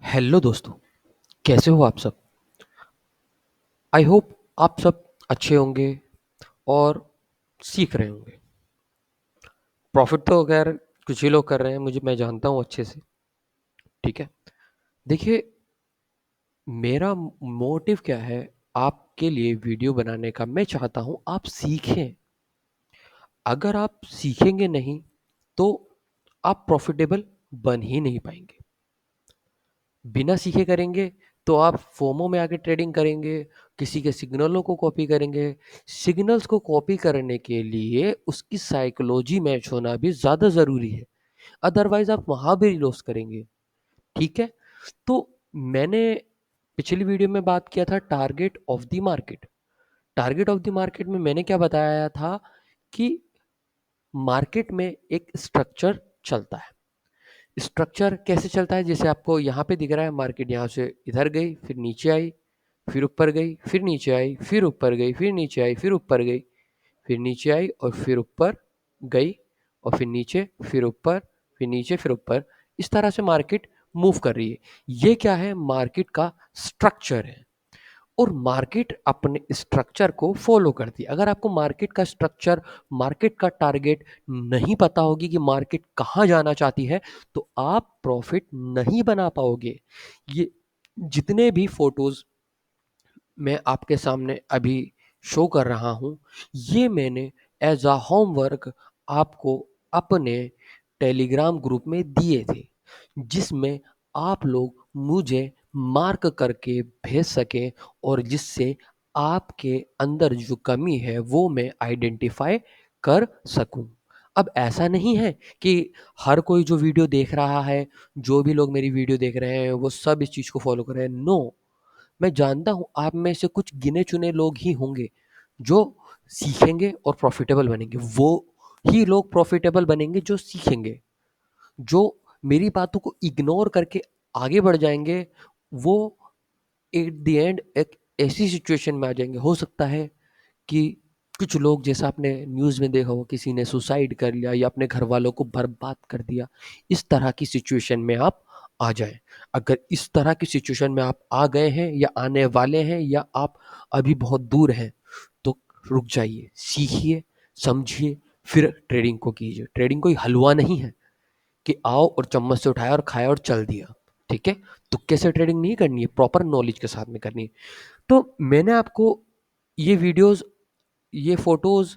Hello दोस्तों, कैसे हो आप सब? आई होप आप सब अच्छे होंगे और सीख रहे होंगे। प्रॉफिट तो खैर कुछ ही लोग कर रहे हैं, मैं जानता हूँ अच्छे से। ठीक है, देखिए, मेरा मोटिव क्या है आपके लिए वीडियो बनाने का। मैं चाहता हूँ आप सीखें। अगर आप सीखेंगे नहीं तो आप प्रॉफिटेबल बन ही नहीं पाएंगे। बिना सीखे करेंगे तो आप फोमो में आके ट्रेडिंग करेंगे, किसी के सिग्नलों को कॉपी करेंगे। सिग्नल्स को कॉपी करने के लिए उसकी साइकोलॉजी मैच होना भी ज़्यादा ज़रूरी है, अदरवाइज आप वहाँ भी लॉस करेंगे। ठीक है, तो मैंने पिछली वीडियो में बात किया था target of the market. Target of the market में मैंने क्या बताया था कि मार्केट में एक स्ट्रक्चर चलता है। स्ट्रक्चर कैसे चलता है? जैसे आपको यहाँ पे दिख रहा है, मार्केट यहाँ से इधर गई, फिर नीचे आई, फिर ऊपर गई, फिर नीचे आई, फिर ऊपर गई, फिर नीचे आई, फिर ऊपर गई, फिर नीचे आई और फिर ऊपर गई, और फिर नीचे, फिर ऊपर, फिर नीचे, फिर ऊपर। इस तरह से मार्केट मूव कर रही है। ये क्या है? मार्केट का स्ट्रक्चर है। और मार्केट अपने स्ट्रक्चर को फॉलो करती है। अगर आपको मार्केट का स्ट्रक्चर, मार्केट का टारगेट नहीं पता होगी कि मार्केट कहाँ जाना चाहती है, तो आप प्रॉफिट नहीं बना पाओगे। ये जितने भी फोटोज मैं आपके सामने अभी शो कर रहा हूँ, ये मैंने एज अ होमवर्क आपको अपने टेलीग्राम ग्रुप में दिए थे, जिसमें आप लोग मुझे मार्क करके भेज सकें, और जिससे आपके अंदर जो कमी है वो मैं आइडेंटिफाई कर सकूं। अब ऐसा नहीं है कि हर कोई जो वीडियो देख रहा है, जो भी लोग मेरी वीडियो देख रहे हैं, वो सब इस चीज़ को फॉलो कर रहे हैं। नो, मैं जानता हूँ आप में से कुछ गिने चुने लोग ही होंगे जो सीखेंगे और प्रॉफिटेबल बनेंगे। वो ही लोग प्रॉफिटेबल बनेंगे जो सीखेंगे। जो मेरी बातों को इग्नोर करके आगे बढ़ जाएंगे, वो एट द एंड एक ऐसी सिचुएशन में आ जाएंगे। हो सकता है कि कुछ लोग, जैसा आपने न्यूज़ में देखा हो, किसी ने सुसाइड कर लिया या अपने घर वालों को बर्बाद कर दिया, इस तरह की सिचुएशन में आप आ जाएं। अगर इस तरह की सिचुएशन में आप आ गए हैं या आने वाले हैं, या आप अभी बहुत दूर हैं, तो रुक जाइए, सीखिए, समझिए, फिर ट्रेडिंग को कीजिए। ट्रेडिंग कोई हलवा नहीं है कि आओ और चम्मच से उठाया और खाया और चल दिया। ठीक है, तुक्के से ट्रेडिंग नहीं करनी है, प्रॉपर नॉलेज के साथ में करनी है। तो मैंने आपको ये वीडियोस, ये फोटोज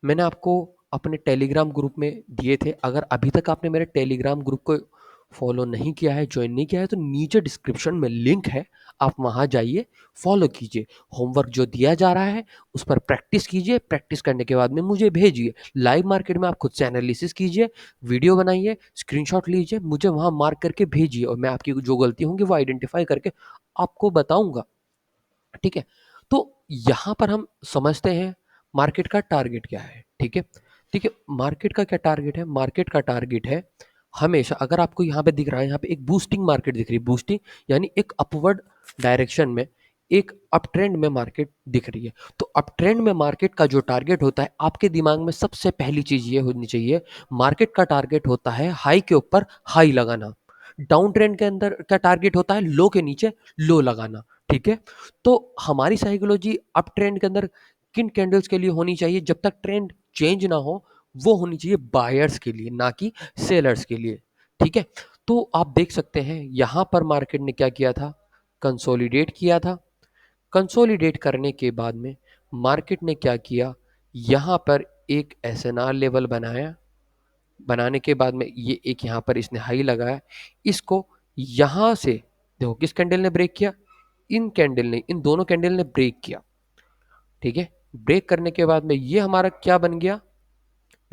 मैंने आपको अपने टेलीग्राम ग्रुप में दिए थे। अगर अभी तक आपने मेरे टेलीग्राम ग्रुप को फॉलो नहीं किया है, ज्वाइन नहीं किया है, तो नीचे डिस्क्रिप्शन में लिंक है, आप वहां जाइए, फॉलो कीजिए। होमवर्क जो दिया जा रहा है उस पर प्रैक्टिस कीजिए। प्रैक्टिस करने के बाद में मुझे भेजिए। लाइव मार्केट में आप खुद से एनालिसिस कीजिए, वीडियो बनाइए, स्क्रीनशॉट लीजिए, मुझे वहां मार्क करके भेजिए, और मैं आपकी जो गलती होंगी वो आइडेंटिफाई करके आपको बताऊंगा। ठीक है, तो यहां पर हम समझते हैं मार्केट का टारगेट क्या है। ठीक है, ठीक है, मार्केट का क्या टारगेट है? मार्केट का टारगेट है हमेशा, अगर आपको यहाँ पे दिख रहा है, यहाँ पे एक बूस्टिंग मार्केट दिख रही है, बूस्टिंग यानी एक अपवर्ड डायरेक्शन में, एक अप ट्रेंड में मार्केट दिख रही है। तो अप ट्रेंड में मार्केट का जो टारगेट होता है, आपके दिमाग में सबसे पहली चीज ये होनी चाहिए, मार्केट का टारगेट होता है हाई के ऊपर हाई लगाना। डाउन ट्रेंड के अंदर क्या टारगेट होता है? लो के नीचे लो लगाना। ठीक है, तो हमारी साइकोलॉजी अप ट्रेंड के अंदर किन कैंडल्स के लिए होनी चाहिए? जब तक ट्रेंड चेंज ना हो, वो होनी चाहिए बायर्स के लिए, ना कि सेलर्स के लिए। ठीक है, तो आप देख सकते हैं यहां पर मार्केट ने क्या किया था, कंसोलिडेट किया था। कंसोलिडेट करने के बाद में मार्केट ने क्या किया, यहां पर एक एसएनआर लेवल बनाया। बनाने के बाद में ये एक यहाँ पर इसने हाई लगाया। इसको यहाँ से देखो किस कैंडल ने ब्रेक किया, इन कैंडल ने, इन दोनों कैंडल ने ब्रेक किया। ठीक है, ब्रेक करने के बाद में ये हमारा क्या बन गया,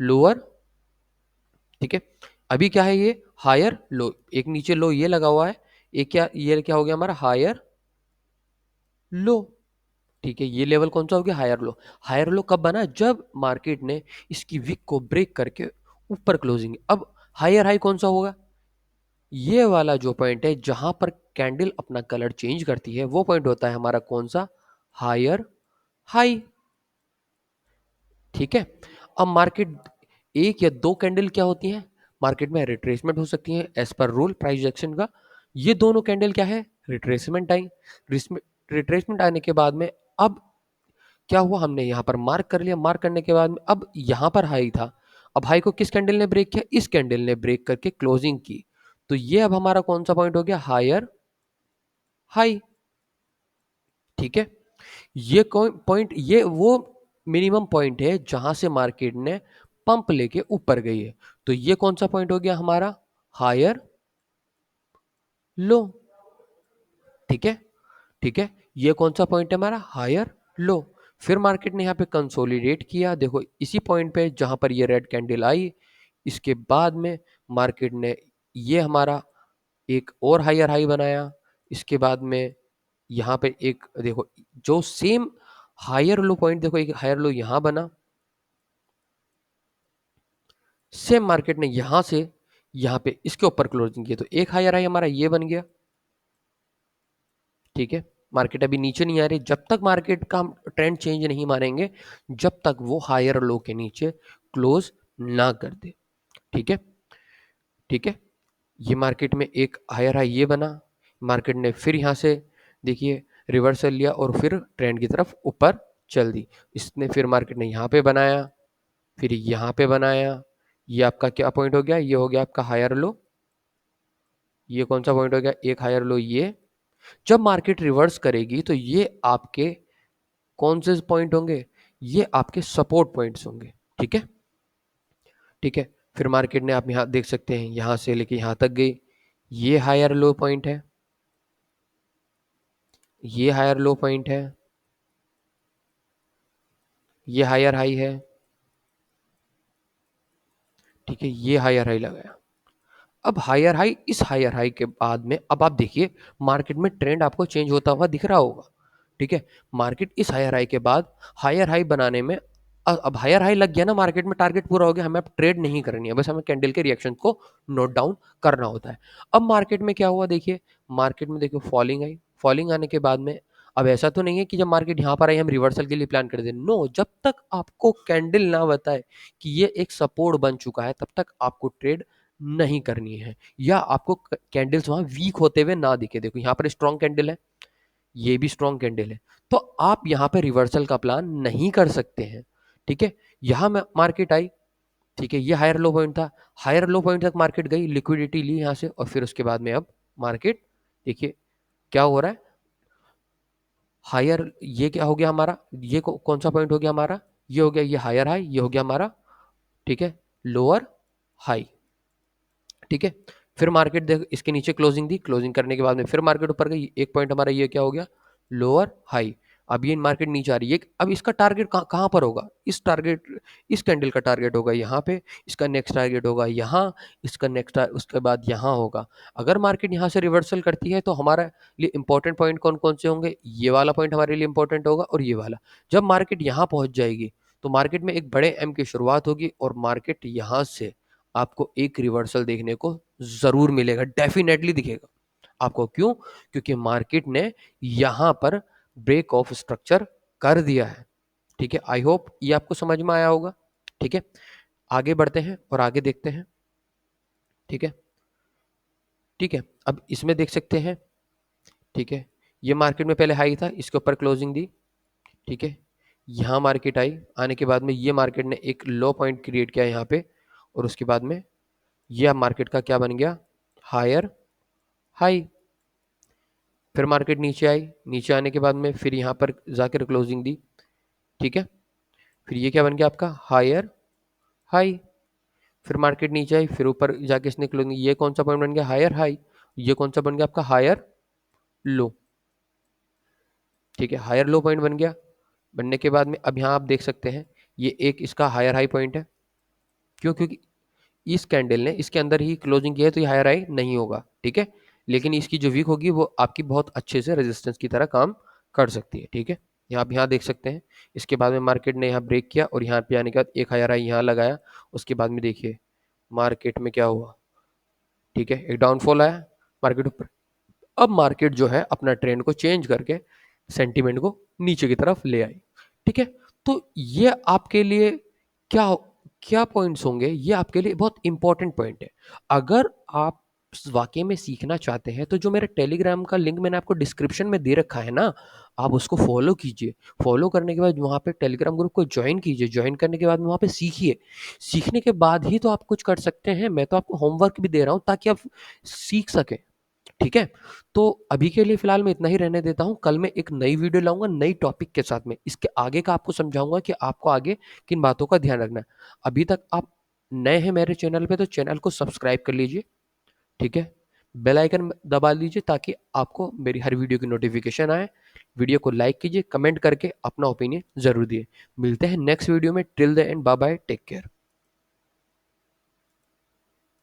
लोअर। ठीक है, अभी क्या है, ये हायर लो, एक नीचे लो ये लगा हुआ है, एक क्या, ये क्या हो गया हमारा हायर लो। ठीक है, ये लेवल कौन सा हो गया, हायर लो। हायर लो कब बना? जब मार्केट ने इसकी विक को ब्रेक करके ऊपर क्लोजिंग। अब हायर हाई कौन सा होगा? ये वाला जो पॉइंट है जहां पर कैंडल अपना कलर चेंज करती है, वो पॉइंट होता है हमारा कौन सा, हायर हाई। ठीक है, अब मार्केट एक या दो कैंडल क्या होती हैं, मार्केट में रिट्रेसमेंट हो सकती है as per rule price action का। ये दोनों कैंडल क्या है, रिट्रेसमेंट आई। रिट्रेसमेंट आने के बाद में अब क्या हुआ, हमने यहाँ पर मार्क कर लिया, मार्क करने के बाद में अब यहाँ पर हाई था, अब हाई को किस कैंडल ने ब्रेक किया, इस कैंडल ने ब्रेक करके क्लोजिंग की। तो ये अब हमारा कौन सा पॉइंट हो गया, हायर हाई। ठीक है, ये पॉइंट, ये वो मिनिमम पॉइंट है जहां से मार्केट ने पंप लेके ऊपर गई है। तो ये कौन सा पॉइंट हो गया हमारा, हायर लो। ठीक है, ठीक है, ये कौन सा पॉइंट है हमारा, हायर लो। फिर मार्केट ने यहाँ पे कंसोलिडेट किया, देखो इसी पॉइंट पे जहां पर ये रेड कैंडल आई, इसके बाद में मार्केट ने ये हमारा एक और हायर हाई बनाया। इसके बाद में यहाँ पे एक देखो जो सेम हायर लो पॉइंट, देखो एक हायर लो यहां बना, सेम मार्केट ने यहां से यहाँ पे इसके ऊपर क्लोजिंग किया, तो एक हायर हाई हमारा ये बन गया। ठीक है, मार्केट अभी नीचे नहीं आ रही, जब तक मार्केट का हम ट्रेंड चेंज नहीं मानेंगे, जब तक वो हायर लो के नीचे क्लोज ना कर दे। ठीक है, ठीक है, ये मार्केट में एक हायर हाई ये बना, मार्केट ने फिर यहाँ से देखिए रिवर्सल लिया और फिर ट्रेंड की तरफ ऊपर चल दी। इसने फिर मार्केट ने यहाँ पे बनाया, फिर यहाँ पे बनाया, ये आपका क्या पॉइंट हो गया, ये हो गया आपका हायर लो। ये कौन सा पॉइंट हो गया, एक हायर लो ये। जब मार्केट रिवर्स करेगी तो ये आपके कौन से पॉइंट होंगे, ये आपके सपोर्ट पॉइंट्स होंगे। ठीक है, ठीक है, फिर मार्केट ने आप यहाँ देख सकते हैं यहाँ से लेके यहाँ तक गई, ये हायर लो पॉइंट है, ये हायर लो पॉइंट है, ये हायर हाई है। ठीक है, ये हायर हाई लगाया। अब हायर हाई, इस हायर हाई के बाद में अब आप देखिए मार्केट में ट्रेंड आपको चेंज होता हुआ दिख रहा होगा। ठीक है, मार्केट इस हायर हाई के बाद हायर हाई बनाने में अब हायर हाई लग गया ना, मार्केट में टारगेट पूरा हो गया, हमें अब ट्रेड नहीं करनी है, बस हमें कैंडल के रिएक्शन को नोट डाउन करना होता है। अब मार्केट में क्या हुआ देखिए, मार्केट में देखिए फॉलिंग आई, फॉलिंग आने के बाद में अब ऐसा तो नहीं है कि जब मार्केट यहाँ पर आई हम रिवर्सल के लिए प्लान कर दें, नो, जब तक आपको कैंडल ना बताए कि ये एक सपोर्ट बन चुका है तब तक आपको ट्रेड नहीं करनी है, या आपको कैंडल्स वहां वीक होते हुए ना दिखे। देखो यहाँ पर स्ट्रॉन्ग कैंडल है, ये भी स्ट्रॉन्ग कैंडल है, तो आप यहाँ पे रिवर्सल का प्लान नहीं कर सकते हैं। ठीक है, यहाँ मार्केट आई, ठीक है, ये हायर लो पॉइंट था, हायर लो पॉइंट तक मार्केट गई, लिक्विडिटी ली यहाँ से, और फिर उसके बाद में अब मार्केट देखिए क्या हो रहा है, हायर, ये क्या हो गया हमारा, ये कौन सा पॉइंट हो गया हमारा, ये हो गया ये हायर हाई, ये हो गया हमारा, ठीक है, लोअर हाई। ठीक है, फिर मार्केट देख इसके नीचे क्लोजिंग दी, क्लोजिंग करने के बाद में फिर मार्केट ऊपर गई, एक पॉइंट हमारा ये क्या हो गया, लोअर हाई। अब ये मार्केट नीचे आ रही है, अब इसका टारगेट कहाँ पर होगा, इस टारगेट, इस कैंडल का टारगेट होगा यहाँ पे, इसका नेक्स्ट टारगेट होगा यहाँ, इसका नेक्स्ट उसके बाद यहाँ होगा। अगर मार्केट यहाँ से रिवर्सल करती है तो हमारा लिए इंपॉर्टेंट पॉइंट कौन कौन से होंगे, ये वाला पॉइंट हमारे लिए इंपॉर्टेंट होगा और ये वाला। जब मार्केट यहाँ पहुंच जाएगी तो मार्केट में एक बड़े एम की शुरुआत होगी और मार्केट यहाँ से आपको एक रिवर्सल देखने को जरूर मिलेगा, डेफिनेटली दिखेगा आपको। क्यों, क्योंकि मार्केट ने यहां पर ब्रेक ऑफ स्ट्रक्चर कर दिया है। ठीक है, आई होप ये आपको समझ में आया होगा। ठीक है, आगे बढ़ते हैं और आगे देखते हैं। ठीक है, ठीक है, अब इसमें देख सकते हैं। ठीक है, ये मार्केट में पहले हाई था, इसके ऊपर क्लोजिंग दी। ठीक है, यहाँ मार्केट आई, आने के बाद में ये मार्केट ने एक लो पॉइंट क्रिएट किया यहाँ पे, और उसके बाद में ये मार्केट का क्या बन गया, हायर हाई। फिर मार्केट नीचे आई, नीचे आने के बाद में फिर यहाँ पर जाकर क्लोजिंग दी। ठीक है, फिर ये क्या बन गया आपका, हायर हाई। फिर मार्केट नीचे आई, फिर ऊपर जाके इसने क्लोजिंग, ये कौन सा पॉइंट बन गया, हायर हाई। ये कौन सा बन गया आपका, हायर लो। ठीक है, हायर लो पॉइंट बन गया, बनने के बाद में अब यहाँ आप देख सकते हैं ये एक इसका हायर हाई पॉइंट है। क्यों, क्योंकि इस कैंडल ने इसके अंदर ही क्लोजिंग किया है तो ये हायर हाई नहीं होगा। ठीक है, लेकिन इसकी जो वीक होगी वो आपकी बहुत अच्छे से रेजिस्टेंस की तरह काम कर सकती है। ठीक है, यहाँ आप यहाँ देख सकते हैं, इसके बाद में मार्केट ने यहाँ ब्रेक किया और यहाँ पे आने के बाद एक हायर हाई यहाँ लगाया, उसके बाद में देखिए मार्केट में क्या हुआ। ठीक है, एक डाउनफॉल आया मार्केट ऊपर, अब मार्केट जो है अपना ट्रेंड को चेंज करके सेंटीमेंट को नीचे की तरफ ले आई। ठीक है, तो ये आपके लिए क्या क्या पॉइंट्स होंगे, ये आपके लिए बहुत इंपॉर्टेंट पॉइंट है। अगर आप वाकई में सीखना चाहते हैं तो जो मेरा टेलीग्राम का लिंक मैंने आपको डिस्क्रिप्शन में दे रखा है ना, आप उसको फॉलो कीजिए। फॉलो करने के बाद वहाँ पे टेलीग्राम ग्रुप को ज्वाइन कीजिए। ज्वाइन करने के बाद वहाँ पे सीखिए। सीखने के बाद ही तो आप कुछ कर सकते हैं। मैं तो आपको होमवर्क भी दे रहा हूँ ताकि आप सीख सकें। ठीक है? तो अभी के लिए फ़िलहाल मैं इतना ही रहने देता हूँ। कल मैं एक नई वीडियो लाऊँगा, नई टॉपिक के साथ में। इसके आगे का आपको समझाऊँगा कि आपको आगे किन बातों का ध्यान रखना है। अभी तक आप नए हैं मेरे चैनल पे तो चैनल को सब्सक्राइब कर लीजिए। ठीक है? बेल आइकन दबा लीजिए ताकि आपको मेरी हर वीडियो की नोटिफ़िकेशन आए। वीडियो को लाइक कीजिए, कमेंट करके अपना ओपिनियन ज़रूर दिए। मिलते हैं नेक्स्ट वीडियो में। Till the end bye bye, take care.